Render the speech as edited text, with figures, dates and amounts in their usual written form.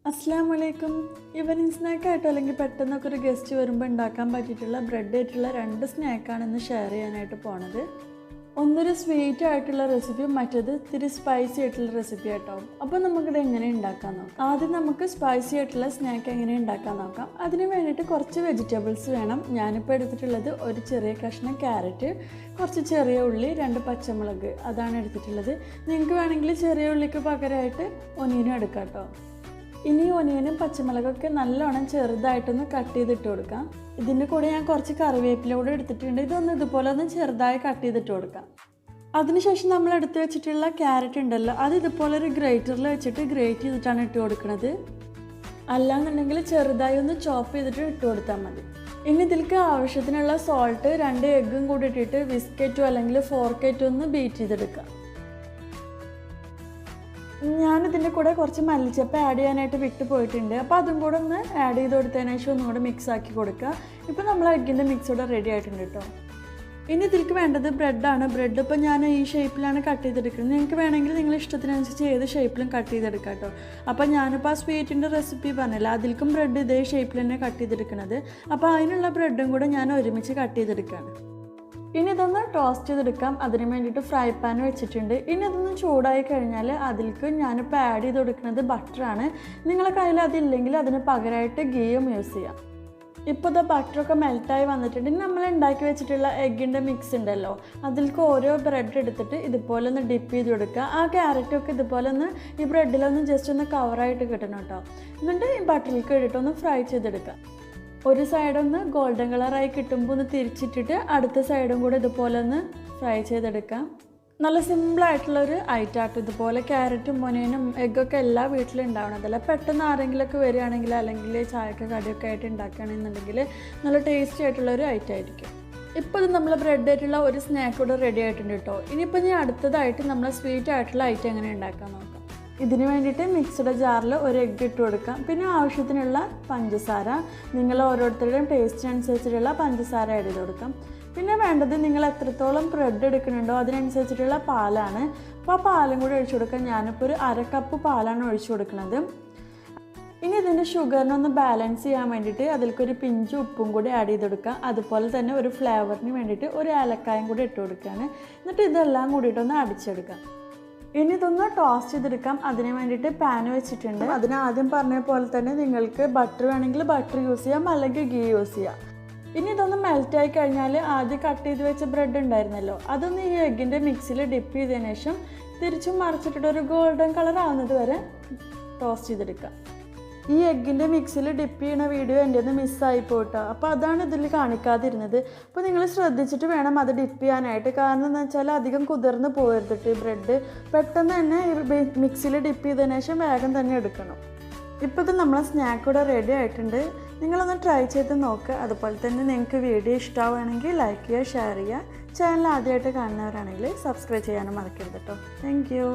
അസ്സലാമലൈക്കും. ഈവനിങ് സ്നാക്കായിട്ടോ അല്ലെങ്കിൽ പെട്ടെന്നൊക്കെ ഒരു ഗസ്റ്റ് വരുമ്പോൾ ഉണ്ടാക്കാൻ പറ്റിയിട്ടുള്ള ബ്രെഡ് ആയിട്ടുള്ള 2 സ്നാക്കാണ് ഇന്ന് ഷെയർ ചെയ്യാനായിട്ട് പോണത്. ഒന്നൊരു സ്വീറ്റ് ആയിട്ടുള്ള റെസിപ്പിയും മറ്റേത് ഇത്തിരി സ്പൈസി ആയിട്ടുള്ള റെസിപ്പി ആയിട്ടോ. അപ്പോൾ നമുക്കിത് എങ്ങനെ ഉണ്ടാക്കാൻ നോക്കാം. ആദ്യം നമുക്ക് സ്പൈസി ആയിട്ടുള്ള സ്നാക്ക് എങ്ങനെ ഉണ്ടാക്കാൻ നോക്കാം. അതിന് വേണ്ടിയിട്ട് കുറച്ച് വെജിറ്റബിൾസ് വേണം. ഞാനിപ്പോൾ എടുത്തിട്ടുള്ളത് ഒരു ചെറിയ കഷ്ണം ക്യാരറ്റ്, കുറച്ച് ചെറിയ ഉള്ളി, 2 പച്ചമുളക്, അതാണ് എടുത്തിട്ടുള്ളത്. നിങ്ങൾക്ക് വേണമെങ്കിൽ ചെറിയ ഉള്ളിക്ക് പകരമായിട്ട് ഒനിയനും എടുക്കാം കേട്ടോ. ഇനി ഒനിയനും പച്ചമുളകൊക്കെ നല്ലോണം ചെറുതായിട്ടൊന്ന് കട്ട് ചെയ്തിട്ട് കൊടുക്കാം. ഇതിൻ്റെ കൂടെ ഞാൻ കുറച്ച് കറിവേപ്പില കൂടെ എടുത്തിട്ടുണ്ട്. ഇതൊന്ന് ഇതുപോലെ ഒന്ന് ചെറുതായി കട്ട് ചെയ്തിട്ട് കൊടുക്കാം. അതിനുശേഷം നമ്മൾ എടുത്ത് വെച്ചിട്ടുള്ള ക്യാരറ്റ് ഉണ്ടല്ലോ, അത് ഇതുപോലെ ഒരു ഗ്രേറ്ററിൽ വെച്ചിട്ട് ഗ്രേറ്റ് ചെയ്തിട്ടാണ് ഇട്ട് കൊടുക്കുന്നത്. അല്ലാന്നുണ്ടെങ്കിൽ ചെറുതായി ഒന്ന് ചോപ്പ് ചെയ്തിട്ട് ഇട്ട് കൊടുത്താൽ മതി. ഇനി ഇതിലേക്ക് ആവശ്യത്തിനുള്ള സോൾട്ട്, 2 എഗ്ഗും കൂടി ഇട്ടിട്ട് വിസ്കറ്റോ അല്ലെങ്കിൽ ഫോർക്കറ്റോ ഒന്ന് ബീറ്റ് ചെയ്തെടുക്കാം. ഞാനിതിൻ്റെ കൂടെ കുറച്ച് മല്ലിച്ചപ്പ് ആഡ് ചെയ്യാനായിട്ട് വിട്ട് പോയിട്ടുണ്ട്. അപ്പോൾ അതും കൂടെ ഒന്ന് ആഡ് ചെയ്ത് കൊടുത്തതിന് ശേഷം ഒന്നും കൂടെ മിക്സ് ആക്കി കൊടുക്കുക. ഇപ്പോൾ നമ്മൾ എഗ്ഗിൻ്റെ മിക്സ് ഇവിടെ റെഡി ആയിട്ടുണ്ട് കേട്ടോ. ഇനി ഇതിലേക്ക് വേണ്ടത് ബ്രെഡാണ്. ബ്രെഡ് ഇപ്പോൾ ഞാൻ ഈ ഷേപ്പിലാണ് കട്ട് ചെയ്തെടുക്കുന്നത്. നിങ്ങൾക്ക് വേണമെങ്കിൽ നിങ്ങൾ ഇഷ്ടത്തിനനുസരിച്ച് ഏത് ഷേപ്പിലും കട്ട് ചെയ്തെടുക്കാം കേട്ടോ. അപ്പോൾ ഞാനിപ്പോൾ ആ സ്വീറ്റിൻ്റെ റെസിപ്പി പറഞ്ഞില്ല, അതിൽക്കും ബ്രെഡ് ഇതേ ഷേപ്പിൽ തന്നെ കട്ട് ചെയ്തെടുക്കുന്നത്. അപ്പോൾ അതിനുള്ള ബ്രെഡും കൂടെ ഞാൻ ഒരുമിച്ച് കട്ട് ചെയ്തെടുക്കുകയാണ്. ഇനി ഇതൊന്ന് ടോസ്റ്റ് ചെയ്തെടുക്കാം. അതിന് വേണ്ടിയിട്ട് ഫ്രൈ പാൻ വെച്ചിട്ടുണ്ട്. ഇനി ഇതൊന്ന് ചൂടായി കഴിഞ്ഞാൽ അതിലേക്ക് ഞാനിപ്പോൾ ആഡ് ചെയ്ത് കൊടുക്കുന്നത് ബട്ടറാണ്. നിങ്ങളുടെ കയ്യിൽ അതില്ലെങ്കിൽ അതിന് പകരമായിട്ട് ഗീയും യൂസ് ചെയ്യാം. ഇപ്പോൾ ഇത് ബട്ടറൊക്കെ മെൽറ്റായി വന്നിട്ടുണ്ട്. ഇനി നമ്മൾ ഉണ്ടാക്കി വെച്ചിട്ടുള്ള എഗ്ഗിൻ്റെ മിക്സ് ഉണ്ടല്ലോ, അതിലേക്ക് ഓരോ ബ്രെഡ് എടുത്തിട്ട് ഇതുപോലെ ഒന്ന് ഡിപ്പ് ചെയ്ത് കൊടുക്കുക. ആ ക്യാരറ്റൊക്കെ ഇതുപോലെ ഒന്ന് ഈ ബ്രെഡിലൊന്ന് ജസ്റ്റ് ഒന്ന് കവറായിട്ട് കിട്ടണം കേട്ടോ. എന്നിട്ട് ഈ ബട്ടറിലേക്ക് ഇട്ടിട്ടൊന്ന് ഫ്രൈ ചെയ്തെടുക്കുക. ഒരു സൈഡൊന്ന് ഗോൾഡൻ കളറായി കിട്ടുമ്പോൾ ഒന്ന് തിരിച്ചിട്ടിട്ട് അടുത്ത സൈഡും കൂടെ ഇതുപോലെ ഒന്ന് ഫ്രൈ ചെയ്തെടുക്കാം. നല്ല സിമ്പിളായിട്ടുള്ളൊരു ഐറ്റാട്ടോ. ഇതുപോലെ ക്യാരറ്റും ഒനിയനും എഗ്ഗൊക്കെ എല്ലാ വീട്ടിലും ഉണ്ടാവണതല്ല. പെട്ടെന്ന് ആരെങ്കിലുമൊക്കെ വരികയാണെങ്കിൽ അല്ലെങ്കിൽ ചായക്ക് കടിയൊക്കെ ആയിട്ട് ഉണ്ടാക്കുകയാണെന്നുണ്ടെങ്കിൽ നല്ല ടേസ്റ്റി ആയിട്ടുള്ളൊരു ഐറ്റം ആയിരിക്കും. ഇപ്പോൾ ഇത് നമ്മൾ ബ്രെഡ് ആയിട്ടുള്ള ഒരു സ്നാക്ക് കൂടെ റെഡി ആയിട്ടുണ്ട് കേട്ടോ. ഇനിയിപ്പോൾ ഞാൻ അടുത്തതായിട്ട് നമ്മൾ സ്വീറ്റ് ആയിട്ടുള്ള ഐറ്റം എങ്ങനെ ഉണ്ടാക്കാൻ നോക്കാം. ഇതിന് വേണ്ടിയിട്ട് മിക്സിയുടെ ജാറിൽ ഒരു എഗ്ഗ് ഇട്ട് കൊടുക്കാം. പിന്നെ ആവശ്യത്തിനുള്ള പഞ്ചസാര, നിങ്ങൾ ഓരോരുത്തരുടെയും ടേസ്റ്റിനനുസരിച്ചിട്ടുള്ള പഞ്ചസാര ആഡ് ചെയ്ത് കൊടുക്കാം. പിന്നെ വേണ്ടത് നിങ്ങൾ എത്രത്തോളം ബ്രെഡ് എടുക്കുന്നുണ്ടോ അതിനനുസരിച്ചിട്ടുള്ള പാലാണ്. അപ്പോൾ ആ പാലും കൂടി ഒഴിച്ചു കൊടുക്കാം. ഞാനിപ്പോൾ ഒരു 1/2 കപ്പ് പാലാണ് ഒഴിച്ചു കൊടുക്കുന്നത്. ഇനി ഇതിൻ്റെ ഷുഗറിനൊന്ന് ബാലൻസ് ചെയ്യാൻ വേണ്ടിയിട്ട് അതിലേക്കൊരു പിഞ്ച് ഉപ്പും കൂടി ആഡ് ചെയ്ത് കൊടുക്കുക. അതുപോലെ തന്നെ ഒരു ഫ്ലേവറിന് വേണ്ടിയിട്ട് ഒരു ഏലക്കായും കൂടി ഇട്ട് കൊടുക്കുകയാണ്. എന്നിട്ട് ഇതെല്ലാം കൂടിയിട്ടൊന്ന് അടിച്ചെടുക്കാം. ഇനി ഇതൊന്ന് ടോസ്റ്റ് ചെയ്തെടുക്കാം. അതിന് വേണ്ടിയിട്ട് പാൻ വെച്ചിട്ടുണ്ട്. അതിന് ആദ്യം പറഞ്ഞ പോലെ തന്നെ നിങ്ങൾക്ക് ബട്ടർ വേണമെങ്കിൽ ബട്ടർ യൂസ് ചെയ്യാം, അല്ലെങ്കിൽ ഗീ യൂസ് ചെയ്യാം. ഇനി ഇതൊന്ന് മെൽറ്റായി കഴിഞ്ഞാൽ ആദ്യം കട്ട് ചെയ്ത് വെച്ച ബ്രെഡ് ഉണ്ടായിരുന്നല്ലോ, അതൊന്ന് ഈ എഗ്ഗിൻ്റെ മിക്സിയിൽ ഡിപ്പ് ചെയ്തതിന് ശേഷം തിരിച്ചും മറിച്ചിട്ടിട്ട് ഒരു ഗോൾഡൻ കളർ ആവുന്നത് വരെ ടോസ്റ്റ് ചെയ്തെടുക്കാം. ഈ എഗ്ഗിൻ്റെ മിക്സിയിൽ ഡിപ്പ് ചെയ്യുന്ന വീഡിയോ എൻ്റെ ഒന്ന് മിസ്സായി പോയിട്ടോ. അപ്പോൾ അതാണ് ഇതിൽ കാണിക്കാതിരുന്നത്. അപ്പോൾ നിങ്ങൾ ശ്രദ്ധിച്ചിട്ട് വേണം അത് ഡിപ്പ് ചെയ്യാനായിട്ട്. കാരണം എന്താ വെച്ചാൽ അധികം കുതിർന്ന് പോകരുതിട്ട് ഈ ബ്രെഡ്. പെട്ടെന്ന് തന്നെ മിക്സിയിൽ ഡിപ്പ് ചെയ്തതിന് ശേഷം വേഗം തന്നെ എടുക്കണം. ഇപ്പോൾ ഇത് നമ്മളെ സ്നാക്ക് കൂടെ റെഡി ആയിട്ടുണ്ട്. നിങ്ങളൊന്ന് ട്രൈ ചെയ്ത് നോക്കുക. അതുപോലെ തന്നെ നിങ്ങൾക്ക് വീഡിയോ ഇഷ്ടമാവുകയാണെങ്കിൽ ലൈക്ക് ചെയ്യുക, ഷെയർ ചെയ്യുക. ചാനൽ ആദ്യമായിട്ട് കാണുന്നവരാണെങ്കിൽ സബ്സ്ക്രൈബ് ചെയ്യാനും മറക്കരുത് കേട്ടോ. Thank you.